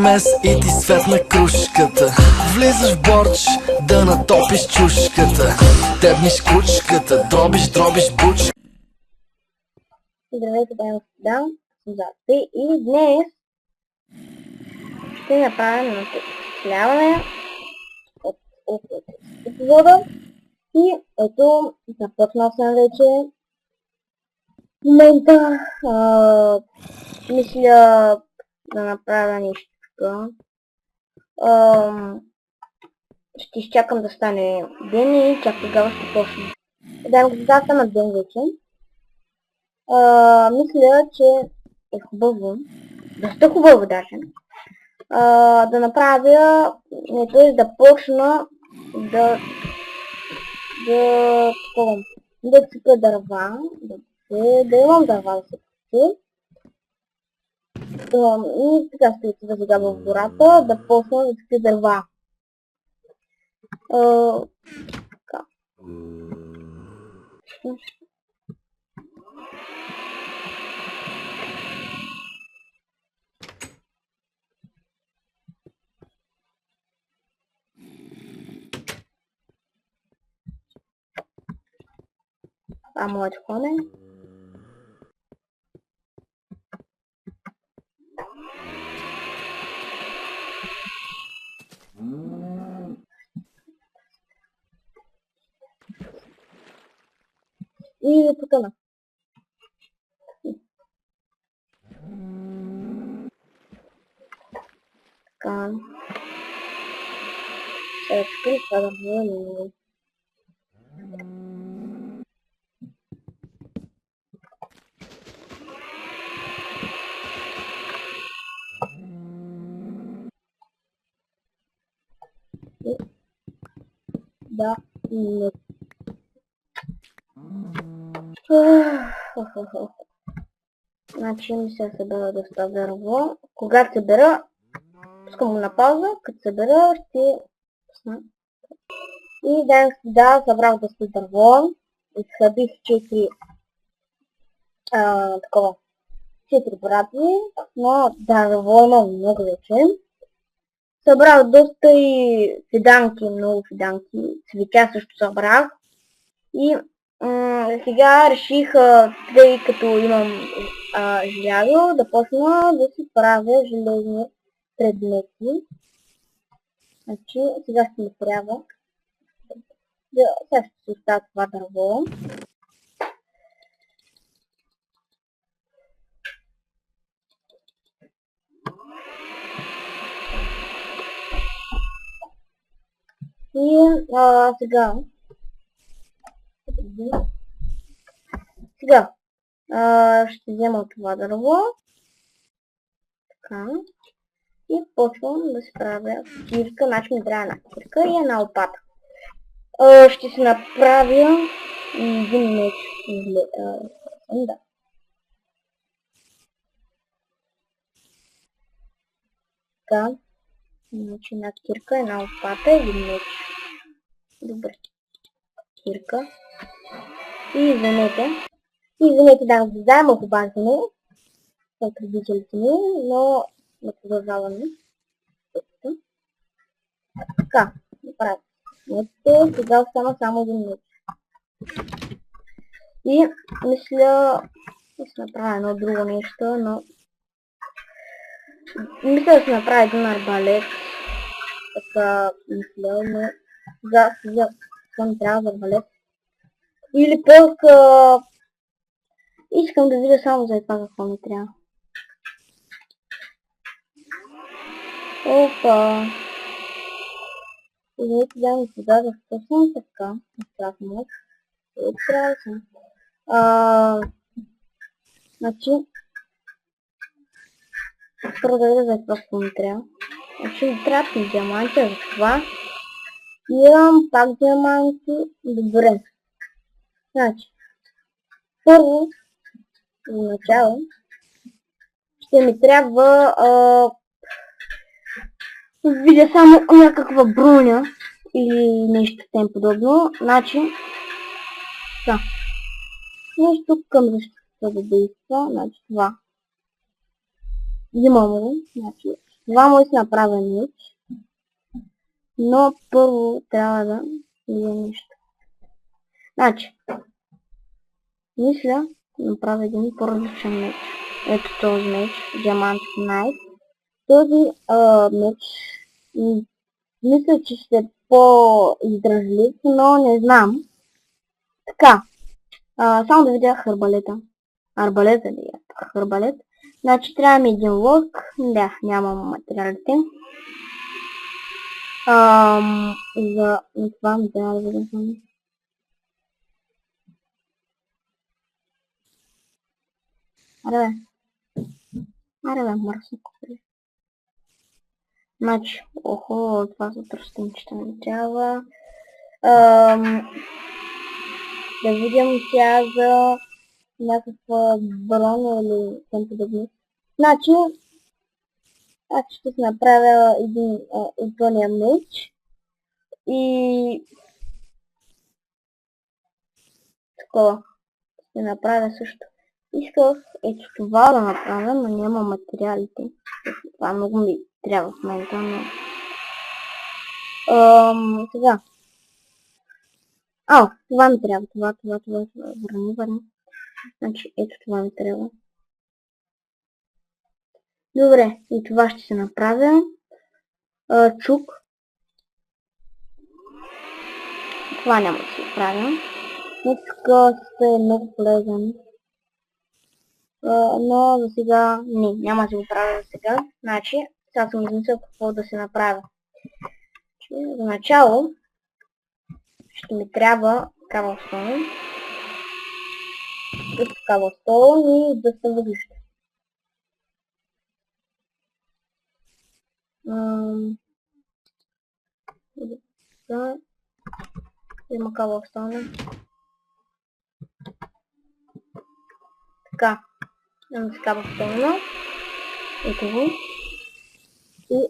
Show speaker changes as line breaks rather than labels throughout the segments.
мес и ти светна кружката. Влизаш в борч да натопиш чушката. Тебниш кучката, дробиш бучка.
Здравейте, дами и господа, съм Златки и днес ще направим напечатляване от около епизода и ето започнал съм вече. В момента мисля да направя нещо. Ще изчакам да стане ден и чак тогава ще почна. Дами и господа, стана ден вече. Мисля, че е хубаво, доста хубаво даже, да направя, т.е. да почна да цепя дърва, да имам дърва да се цепя. И така ще отида сега в гората, да почна да цепя дърва. Така. Това е моят коне. И потъна. Така. Сега чукай, това да бъде. Да, не. Значи ми се събера доста дърво. Когато събера, пускам го на пауза, като събера ще пусна. И да, събрах доста дърво. Изхъбих 4 брати, но дърво има много вече. Събрах доста и фиданки, много фиданки. Свеча също събрах. И сега реших, тъй като имам желязо, да почна да си правя железни предмети. Значи сега ще ми трябва. Сега ще се оставя това дърво. И сега ще взема това дърво. Така. И почвам да се правя кирка. Значи ми трябва една кирка и една лопата. Ще се направя един меч. Да. Така. Значи една кирка, една лопата и един меч. Добре. Кирка. И извинете, да вземем обаждане от родителите ми, но не продължаваме. Така, направя. Ето, сега остана само един меч. И мисля да се направя едно друго нещо, но мисля да се направя един арбалет. Така мисля, но сега ми трябва за арбалет. Или пък искам да видя само за това какво ми трябва. Опа! Извинете, да ми подадах точно така. Оставам. Трябва съм. Значи, първо да видя за това какво ми трябва. Значи ми трябва диаманти, за това. Имам пак диаманти. Добре. Значи, първо, за начало, ще ми трябва видя само някаква броня или нещо тем подобно. Значи, да. Нещо към защита да действа. Значи това. Взимам го. Значи, Това му си направя меч. Но първо трябва да видя нещо. Значи, мисля да направя един по-различен меч. Ето този меч, Diamant Knight. Този меч мисля, че ще е по-издръжлив, но не знам. Така, само да видя арбалета. Арбалета ли е? Арбалет. Значи трябва ми един лък. Да, нямам материалите. За това ми трябва да видя само. Аре бе, мърсно купили. Значи, охо, това за тръстенчета не трябва. Да видим тя за някаква броня или към подобно. Значи, аз ще си направя един отвъния меч и такова ще направя също. Исках ето това да направя, но няма материалите. Това много ми трябва в момента, но... Сега. Това ми трябва. Това. Върни. Значи, ето това ми трябва. Добре, и това ще се направя. Чук. Това няма да се правя. Тук е много полезен. Но за сега няма да се го правя за сега. Значи, сега съм измислил какво да се направя. За начало ще ми трябва кабелстоун. Кабелстоун и доста въглища. Има кабелстоун. Така. Имам с кабелстоуна. Ето го. И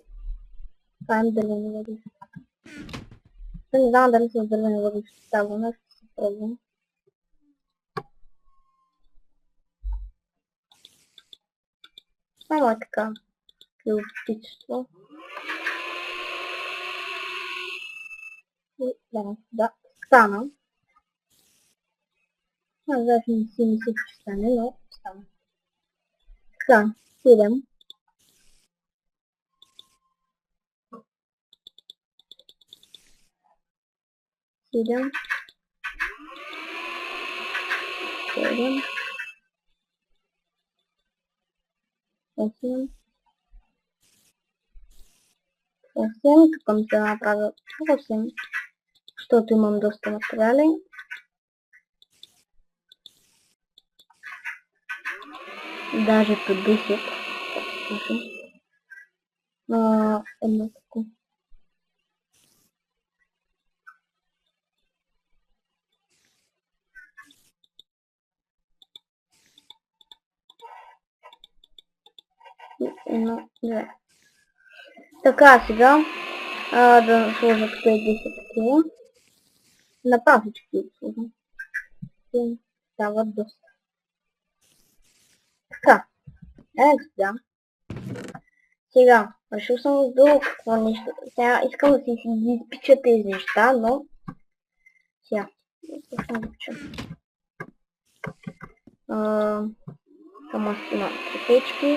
това е дървени въглища. Не знам дали са дървени въглища става, но ще се пробвам. Само е така. Любопитство. И да, стана. Аз даже не си мислих, че стане, но стана. Така, 7. Седем. 8. Тук ми се направя 8, защото имам доста материали. Даже по 10. Едно тако. Едно, две. Така, сега да сложа тук 10 такива. Направо всички да сложим. Стават доста. Така. Сега. Сега, решил съм до какво нещо. Сега искам да си изпича тези неща, но... Сега. Точно да пичам. Само си има трепечки.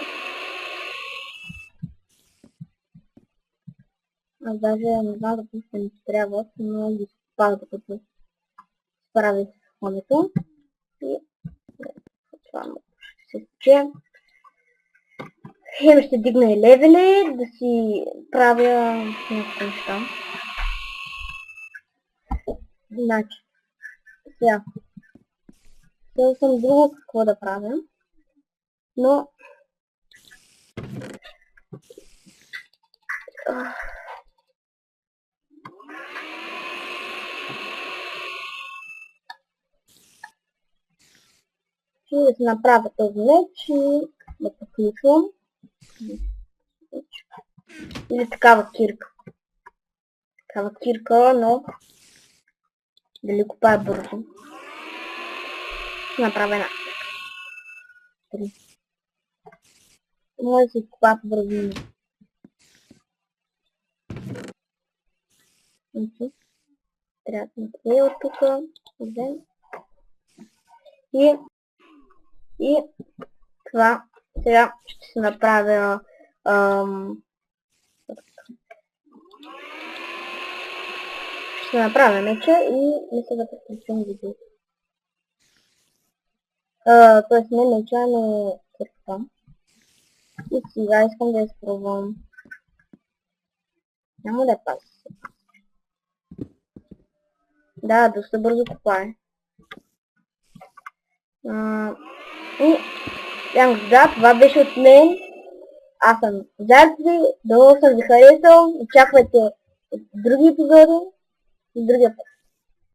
Аз даже не знам да пуска ми трябва, но ги спах докато справя с хонето. И това ще се тече. Хем ще дигна и левели, да си правя някакви неща. Значи, сега. Сега съм друго какво да правя. Но... Ще да се направя този меч и да приключвам. Или такава кирка. Такава кирка, но дали копая бързо. Ще направя една. 3. Може да се копая бързо. Значи, трябва да наклея от тук. Взем. И това сега ще се направя ще направя меча и мисля да приключим видеото. Тоест не меча, но кирката. И сега искам да изпробвам. Няма да паси. Да, доста бързо копае. И да, това беше от мен. Аз съм Зарци, дано съм ви харесал. Очаквайте други епизоди и другия път.